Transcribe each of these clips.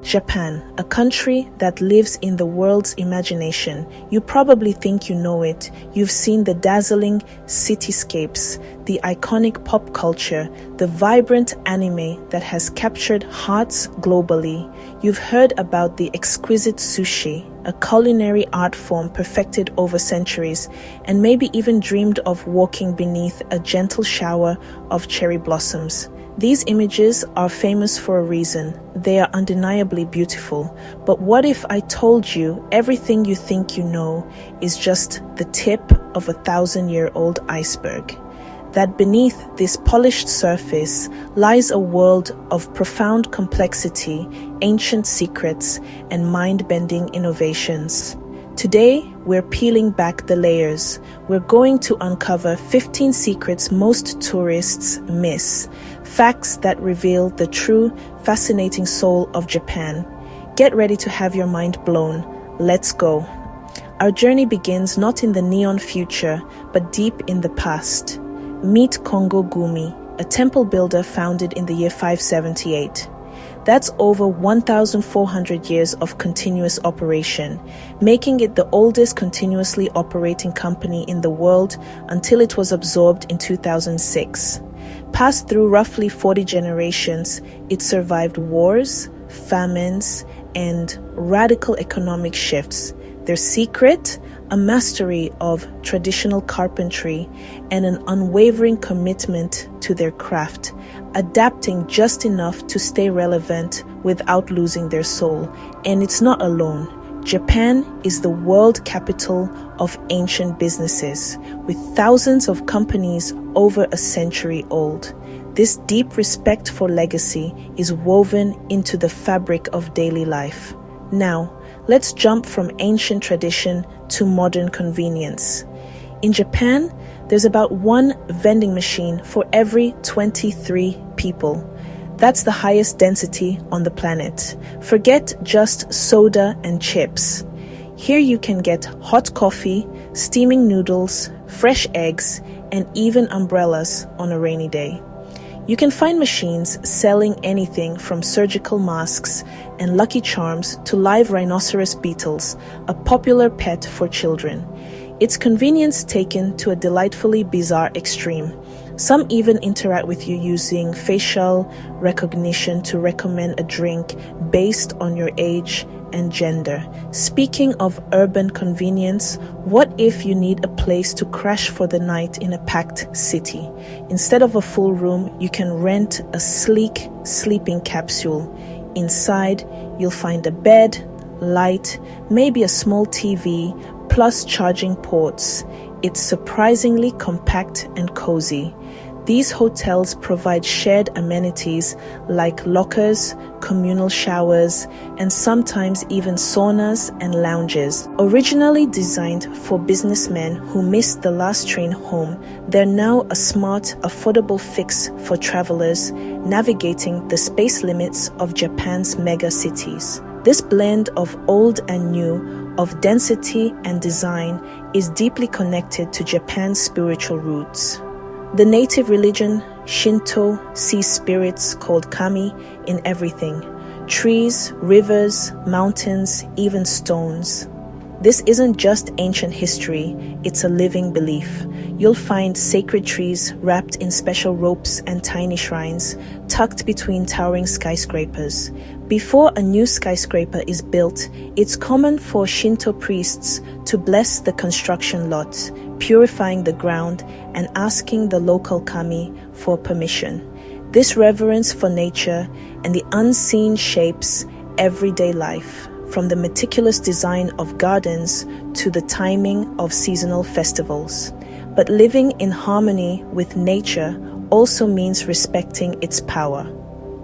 Japan, a country that lives in the world's imagination. You probably think you know it. You've seen the dazzling cityscapes, the iconic pop culture, the vibrant anime that has captured hearts globally. You've heard about the exquisite sushi, a culinary art form perfected over centuries, and maybe even dreamed of walking beneath a gentle shower of cherry blossoms. These images are famous for a reason. They are undeniably beautiful. But what if I told you everything you think you know is just the tip of a 1,000-year-old iceberg? That beneath this polished surface lies a world of profound complexity, ancient secrets, and mind-bending innovations. Today, we're peeling back the layers. We're going to uncover 15 secrets most tourists miss, facts that reveal the true, fascinating soul of Japan. Get ready to have your mind blown. Let's go. Our journey begins not in the neon future, but deep in the past. Meet Kongo Gumi, a temple builder founded in the year 578. That's over 1,400 years of continuous operation, making it the oldest continuously operating company in the world until it was absorbed in 2006. Passed through roughly 40 generations, it survived wars, famines, and radical economic shifts. Their secret? A mastery of traditional carpentry and an unwavering commitment to their craft, adapting just enough to stay relevant without losing their soul. And it's not alone. Japan is the world capital of ancient businesses, with thousands of companies over a century old. This deep respect for legacy is woven into the fabric of daily life. Now, let's jump from ancient tradition to modern convenience. In Japan, there's about one vending machine for every 23 people. That's the highest density on the planet. Forget just soda and chips. Here you can get hot coffee, steaming noodles, fresh eggs, and even umbrellas on a rainy day. You can find machines selling anything from surgical masks and Lucky Charms to live rhinoceros beetles, a popular pet for children. It's convenience taken to a delightfully bizarre extreme. Some even interact with you using facial recognition to recommend a drink based on your age and gender. Speaking of urban convenience, what if you need a place to crash for the night in a packed city? Instead of a full room, you can rent a sleek sleeping capsule. Inside, you'll find a bed, light, maybe a small TV, plus charging ports. It's surprisingly compact and cozy. These hotels provide shared amenities like lockers, communal showers, and sometimes even saunas and lounges. Originally designed for businessmen who missed the last train home, they're now a smart, affordable fix for travelers navigating the space limits of Japan's mega cities. This blend of old and new, of density and design, is deeply connected to Japan's spiritual roots. The native religion, Shinto, sees spirits called kami in everything: trees, rivers, mountains, even stones. This isn't just ancient history, it's a living belief. You'll find sacred trees wrapped in special ropes and tiny shrines, tucked between towering skyscrapers. Before a new skyscraper is built, it's common for Shinto priests to bless the construction lot, purifying the ground and asking the local kami for permission. This reverence for nature and the unseen shapes everyday life, from the meticulous design of gardens to the timing of seasonal festivals. But living in harmony with nature also means respecting its power.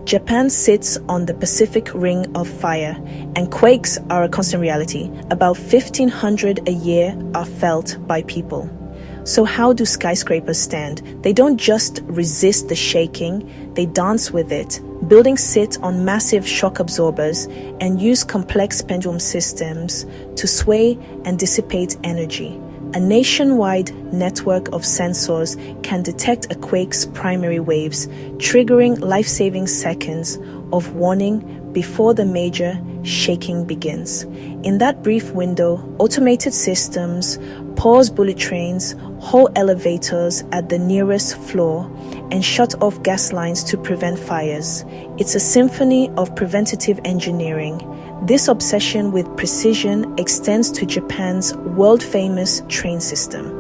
Japan sits on the Pacific Ring of Fire, and quakes are a constant reality. About 1,500 a year are felt by people. So how do skyscrapers stand? They don't just resist the shaking, they dance with it. Buildings sit on massive shock absorbers and use complex pendulum systems to sway and dissipate energy. A nationwide network of sensors can detect a quake's primary waves, triggering life-saving seconds of warning before the major shaking begins. In that brief window, automated systems pause bullet trains, hold elevators at the nearest floor, and shut off gas lines to prevent fires. It's a symphony of preventative engineering. This obsession with precision extends to Japan's world-famous train system.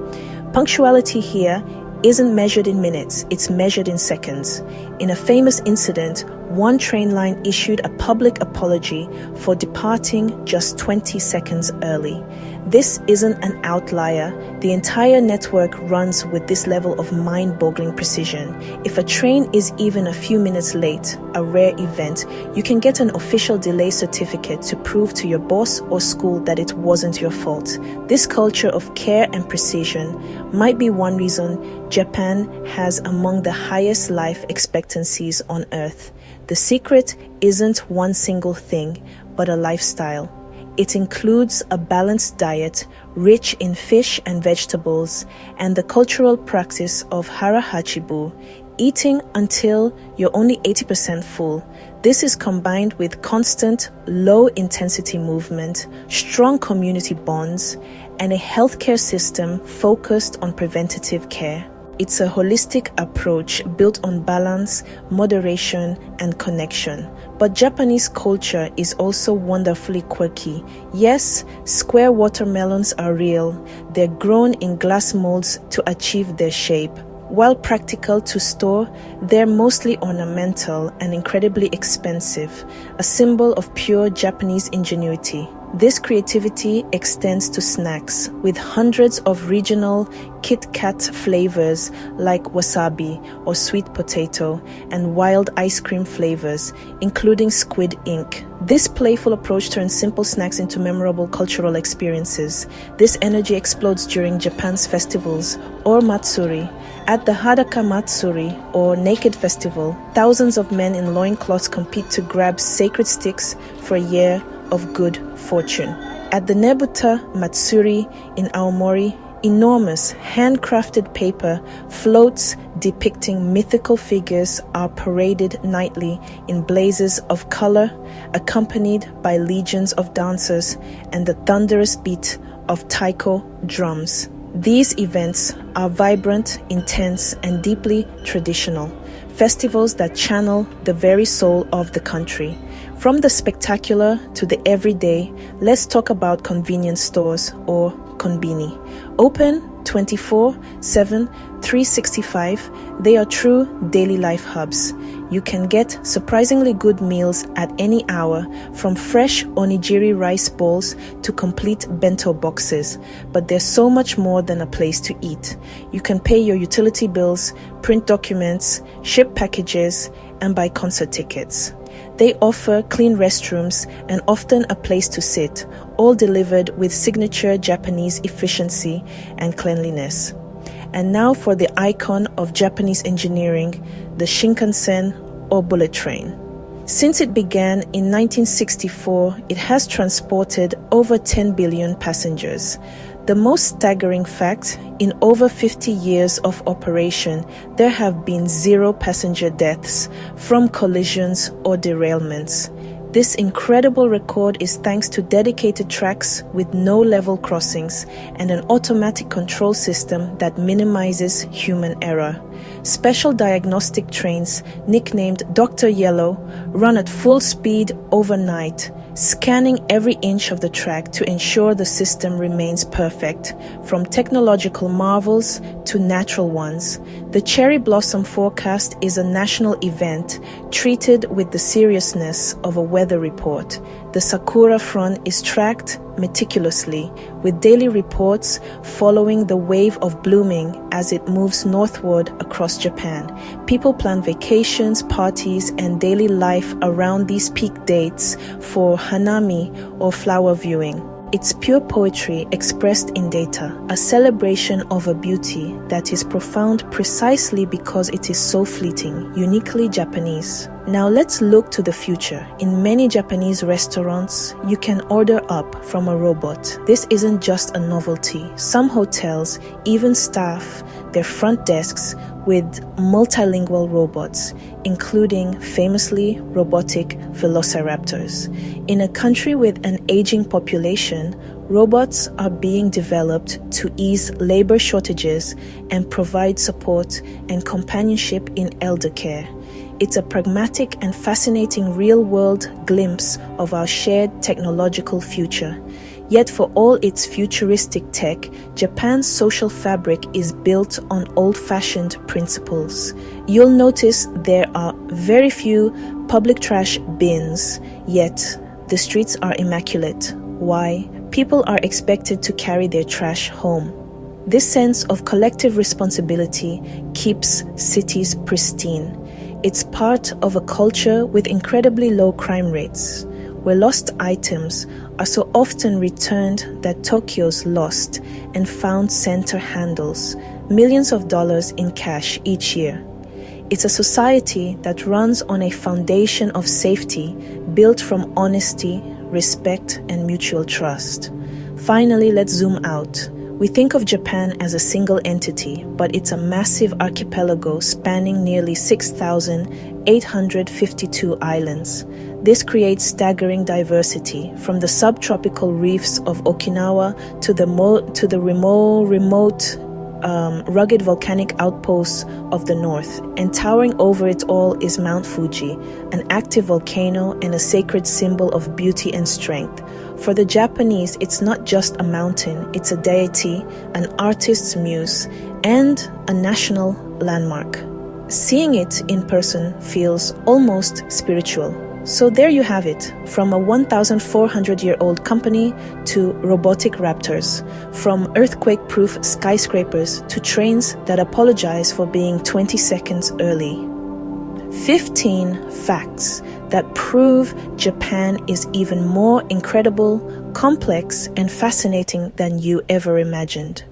Punctuality here isn't measured in minutes, it's measured in seconds. In a famous incident, one train line issued a public apology for departing just 20 seconds early. This isn't an outlier. The entire network runs with this level of mind-boggling precision. If a train is even a few minutes late, a rare event, you can get an official delay certificate to prove to your boss or school that it wasn't your fault. This culture of care and precision might be one reason Japan has among the highest life expectancies on Earth. The secret isn't one single thing, but a lifestyle. It includes a balanced diet, rich in fish and vegetables, and the cultural practice of hara hachibu, eating until you're only 80% full. This is combined with constant, low-intensity movement, strong community bonds, and a healthcare system focused on preventative care. It's a holistic approach built on balance, moderation, and connection. But Japanese culture is also wonderfully quirky. Yes, square watermelons are real. They're grown in glass molds to achieve their shape. While practical to store, they're mostly ornamental and incredibly expensive, a symbol of pure Japanese ingenuity. This creativity extends to snacks, with hundreds of regional Kit Kat flavors like wasabi or sweet potato, and wild ice cream flavors, including squid ink. This playful approach turns simple snacks into memorable cultural experiences. This energy explodes during Japan's festivals, or matsuri. At the Hadaka Matsuri, or Naked Festival, thousands of men in loincloths compete to grab sacred sticks for a year of good fortune. At the Nebuta Matsuri in Aomori, enormous handcrafted paper floats depicting mythical figures are paraded nightly in blazes of color, accompanied by legions of dancers and the thunderous beat of taiko drums. These events are vibrant, intense, and deeply traditional. Festivals that channel the very soul of the country. From the spectacular to the everyday, let's talk about convenience stores, or konbini. Open 24/7, 365, they are true daily life hubs. You can get surprisingly good meals at any hour, from fresh onigiri rice balls to complete bento boxes. But there's so much more than a place to eat. You can pay your utility bills, print documents, ship packages, and buy concert tickets. They offer clean restrooms and often a place to sit, all delivered with signature Japanese efficiency and cleanliness. And now for the icon of Japanese engineering, the Shinkansen, or bullet train. Since it began in 1964, it has transported over 10 billion passengers. The most staggering fact, in over 50 years of operation, there have been 0 passenger deaths from collisions or derailments. This incredible record is thanks to dedicated tracks with no level crossings and an automatic control system that minimizes human error. Special diagnostic trains, nicknamed Dr. Yellow, run at full speed overnight, scanning every inch of the track to ensure the system remains perfect, from technological marvels to natural ones. The cherry blossom forecast is a national event treated with the seriousness of a weather report. The sakura front is tracked meticulously, with daily reports following the wave of blooming as it moves northward across Japan. People plan vacations, parties, and daily life around these peak dates for hanami, or flower viewing. It's pure poetry expressed in data, a celebration of a beauty that is profound precisely because it is so fleeting, uniquely Japanese. Now let's look to the future. In many Japanese restaurants, you can order up from a robot. This isn't just a novelty. Some hotels even staff their front desks with multilingual robots, including famously robotic velociraptors. In a country with an aging population, robots are being developed to ease labor shortages and provide support and companionship in elder care. It's a pragmatic and fascinating real-world glimpse of our shared technological future. Yet for all its futuristic tech, Japan's social fabric is built on old-fashioned principles. You'll notice there are very few public trash bins, yet the streets are immaculate. Why? People are expected to carry their trash home. This sense of collective responsibility keeps cities pristine. It's part of a culture with incredibly low crime rates, where lost items are so often returned that Tokyo's lost and found center handles millions of dollars in cash each year. It's a society that runs on a foundation of safety built from honesty, respect, and mutual trust. Finally, let's zoom out. We think of Japan as a single entity, but it's a massive archipelago spanning nearly 6,852 islands. This creates staggering diversity, from the subtropical reefs of Okinawa to the remote rugged volcanic outposts of the north. And towering over it all is Mount Fuji, an active volcano and a sacred symbol of beauty and strength. For the Japanese, it's not just a mountain, it's a deity, an artist's muse, and a national landmark. Seeing it in person feels almost spiritual. So there you have it, from a 1,400-year-old company to robotic raptors, from earthquake-proof skyscrapers to trains that apologize for being 20 seconds early. 15 facts that prove Japan is even more incredible, complex, and fascinating than you ever imagined.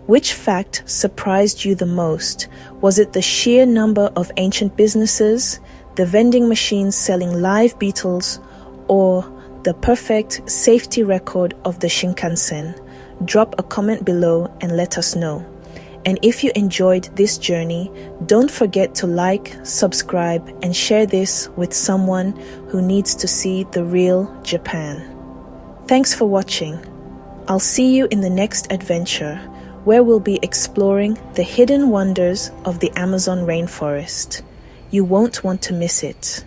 Which fact surprised you the most? Was it the sheer number of ancient businesses, the vending machines selling live beetles, or the perfect safety record of the Shinkansen? Drop a comment below and let us know. And if you enjoyed this journey, don't forget to like, subscribe, and share this with someone who needs to see the real Japan. Thanks for watching. I'll see you in the next adventure, where we'll be exploring the hidden wonders of the Amazon rainforest. You won't want to miss it.